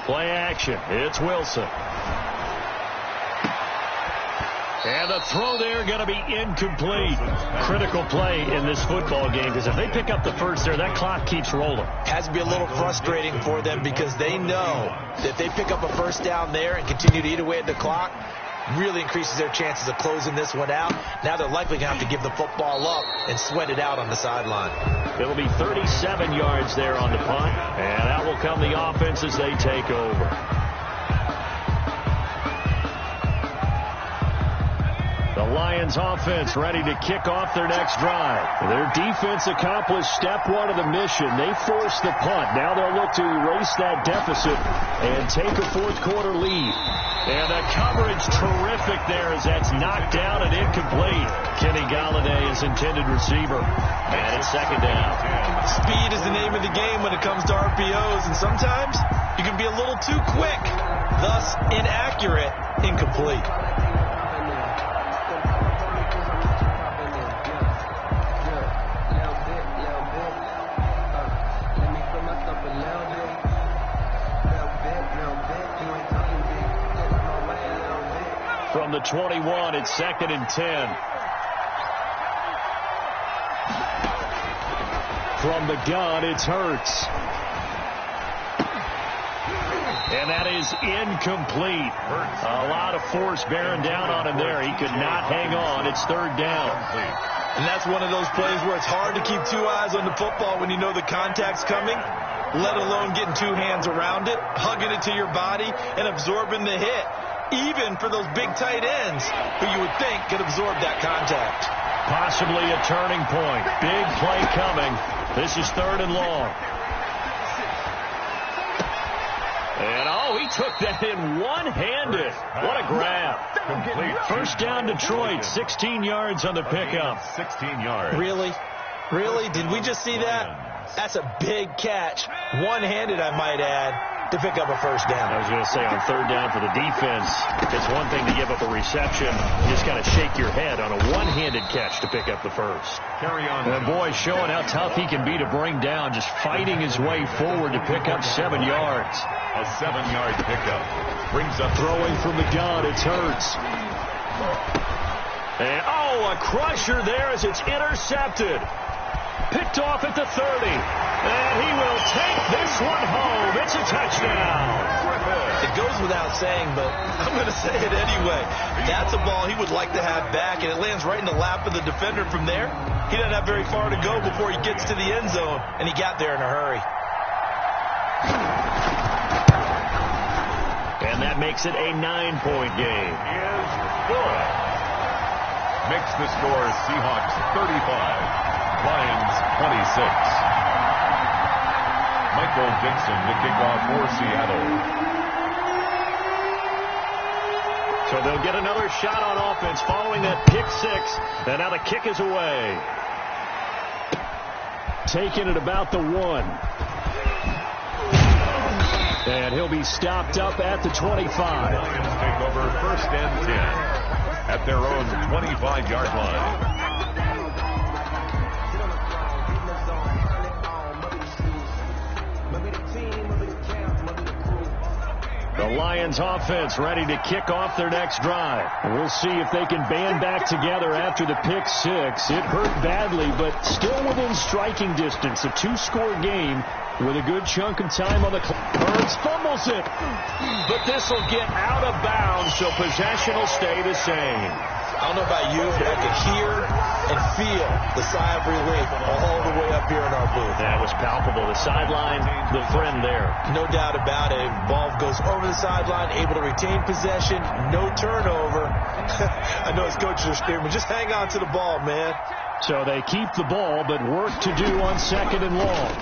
Play action. It's Wilson. And the throw there going to be incomplete. Critical play in this football game because if they pick up the first there, that clock keeps rolling. Has to be a little frustrating for them because they know that if they pick up a first down there and continue to eat away at the clock, really increases their chances of closing this one out. Now they're likely going to have to give the football up and sweat it out on the sideline. It'll be 37 yards there on the punt, and out will come the offense as they take over. The Lions offense ready to kick off their next drive. Their defense accomplished step 1 of the mission. They forced the punt. Now they'll look to erase that deficit and take a 4th quarter lead. And the coverage terrific there as that's knocked down and incomplete. Kenny Galladay is intended receiver. And it's 2nd down. Speed is the name of the game when it comes to RPOs, and sometimes you can be a little too quick, thus inaccurate, incomplete. From the 21, it's 2nd and 10. From the gun, it's Hurts. And that is incomplete. A lot of force bearing down on him there. He could not hang on. It's 3rd down. And that's one of those plays where it's hard to keep 2 eyes on the football when you know the contact's coming, let alone getting 2 hands around it, hugging it to your body, and absorbing the hit. Even for those big tight ends who you would think could absorb that contact. Possibly a turning point. Big play coming. This is 3rd and long. And, oh, he took that in one-handed. What a grab. First down, Detroit. 16 yards on the pickup. 16 yards. Really? Really? Did we just see that? That's a big catch. One-handed, I might add, to pick up a first down. I was going to say, on third down for the defense, it's one thing to give up a reception. You just got to shake your head on a one-handed catch to pick up the first. Carry on. And boy, showing how tough he can be to bring down, just fighting his way forward to pick up 7 yards. A 7-yard pickup. Brings up throwing from the gun. It's Hurts. And, oh, a crusher there as it's intercepted. Picked off at the 30. And he will take this one home. It's a touchdown. It goes without saying, but I'm going to say it anyway. That's a ball he would like to have back, and it lands right in the lap of the defender from there. He doesn't have very far to go before he gets to the end zone, and he got there in a hurry. And that makes it a 9-point game. Is good. Makes the score Seahawks 35. Lions 26. Michael Dixon to kick off for Seattle. So they'll get another shot on offense following that pick six. And now the kick is away. Taking it about the 1. And he'll be stopped up at the 25. Lions take over first and 10 at their own 25-yard line. The Lions offense ready to kick off their next drive. We'll see if they can band back together after the pick six. It hurt badly, but still within striking distance. A 2-score game with a good chunk of time on the clock. Hurts fumbles it. But this will get out of bounds, so possession will stay the same. I don't know about you, but I could hear and feel the sigh of relief all the way up here in our booth. That was palpable. The sideline, the friend there. No doubt about it. Ball goes over the sideline, able to retain possession, no turnover. I know his coaches are screaming, just hang on to the ball, man. So they keep the ball, but work to do on 2nd and long.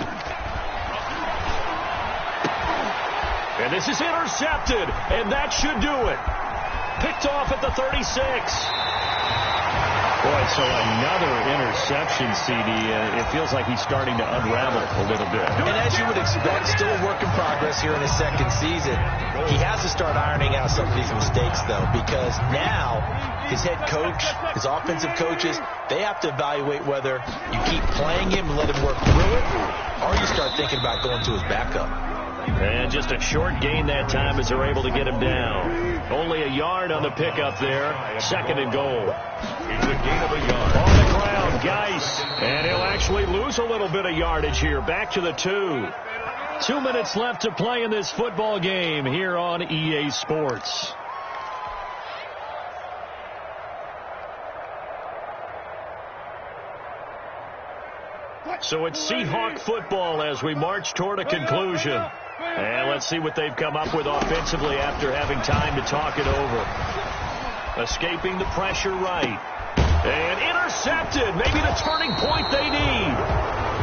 And this is intercepted, and that should do it. Picked off at the 36. Boy, so another interception, CD. It feels like he's starting to unravel a little bit. And as you would expect, still a work in progress here in his second season. He has to start ironing out some of these mistakes, though, because now his head coach, his offensive coaches, they have to evaluate whether you keep playing him and let him work through it, or you start thinking about going to his backup. And just a short gain that time as they're able to get him down. Only a yard on the pickup there. 2nd and goal. It's a gain of a yard. On the ground, Geis. And he'll actually lose a little bit of yardage here. Back to the 2. 2 minutes left to play in this football game here on EA Sports. So it's Seahawk football as we march toward a conclusion. And let's see what they've come up with offensively after having time to talk it over. Escaping the pressure right. And intercepted. Maybe the turning point they need.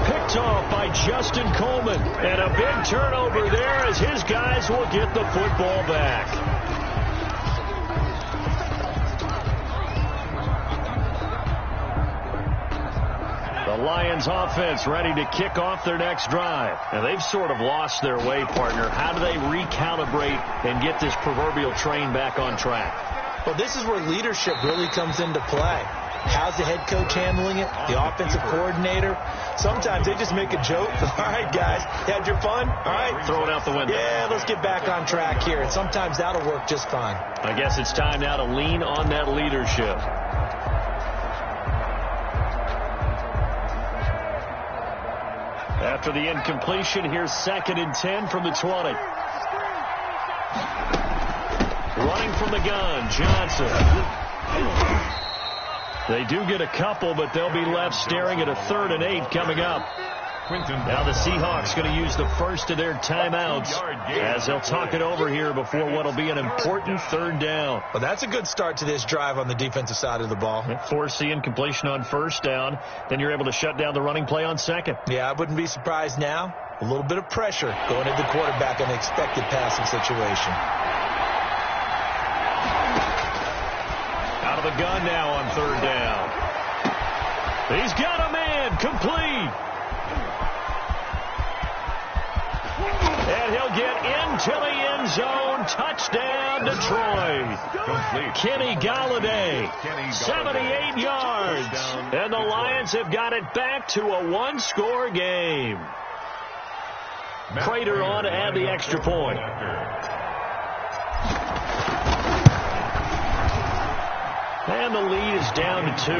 Picked off by Justin Coleman. And a big turnover there as his guys will get the football back. The Lions offense ready to kick off their next drive. And they've sort of lost their way, partner. How do they recalibrate and get this proverbial train back on track? Well, this is where leadership really comes into play. How's the head coach handling it? The offensive coordinator? Sometimes they just make a joke. All right, guys, you had your fun? All right. Throw it out the window. Yeah, let's get back on track here. And sometimes that'll work just fine. I guess it's time now to lean on that leadership. After the incompletion, here's 2nd and 10 from the 20. Running from the gun, Johnson. They do get a couple, but they'll be left staring at a 3rd and 8 coming up. Now the Seahawks going to use the first of their timeouts as they'll talk it over here before what will be an important third down. Well, that's a good start to this drive on the defensive side of the ball. Force the incompletion on first down. Then you're able to shut down the running play on second. Yeah, I wouldn't be surprised now. A little bit of pressure going into the quarterback in an expected passing situation. Out of the gun now on third down. He's got a man complete. And he'll get into the end zone. Touchdown, Detroit. Kenny Galladay, 78 yards. And the Lions have got it back to a one-score game. Prater on to add the extra point. And the lead is down to 2.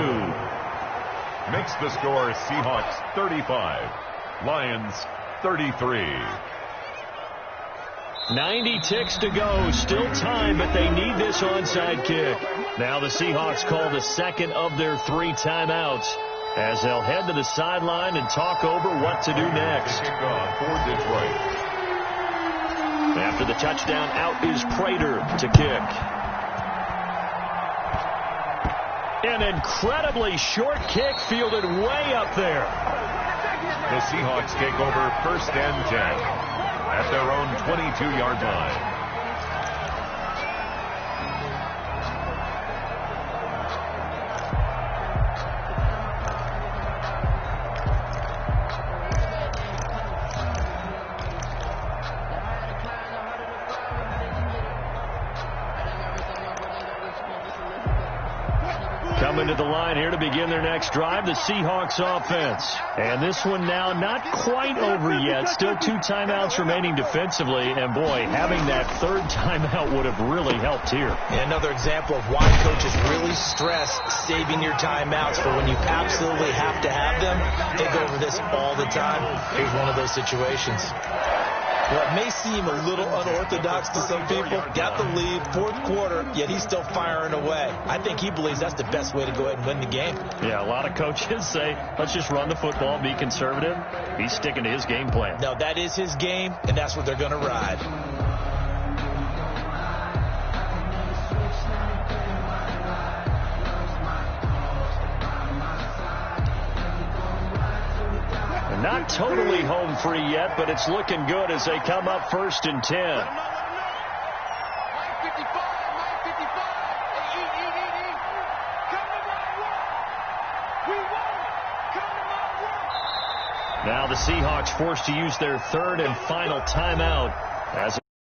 Makes the score Seahawks 35, Lions 33. 90 ticks to go. Still time, but they need this onside kick. Now the Seahawks call the second of their 3 timeouts as they'll head to the sideline and talk over what to do next. Kickoff for Detroit. After the touchdown, out is Prater to kick. An incredibly short kick fielded way up there. The Seahawks take over first and 10 at their own 22-yard line. Coming to the line here to begin their next drive, the Seahawks offense. And this one now not quite over yet. Still 2 timeouts remaining defensively. And, boy, having that third timeout would have really helped here. And another example of why coaches really stress saving your timeouts for when you absolutely have to have them. They go over this all the time. Here's one of those situations. Well, it may seem a little unorthodox to some people. Got the lead, 4th quarter, yet he's still firing away. I think he believes that's the best way to go ahead and win the game. Yeah, a lot of coaches say, let's just run the football, be conservative. He's sticking to his game plan. No, that is his game, and that's what they're going to ride. Not totally home free yet, but it's looking good as they come up first and 10. Now the Seahawks forced to use their third and final timeout as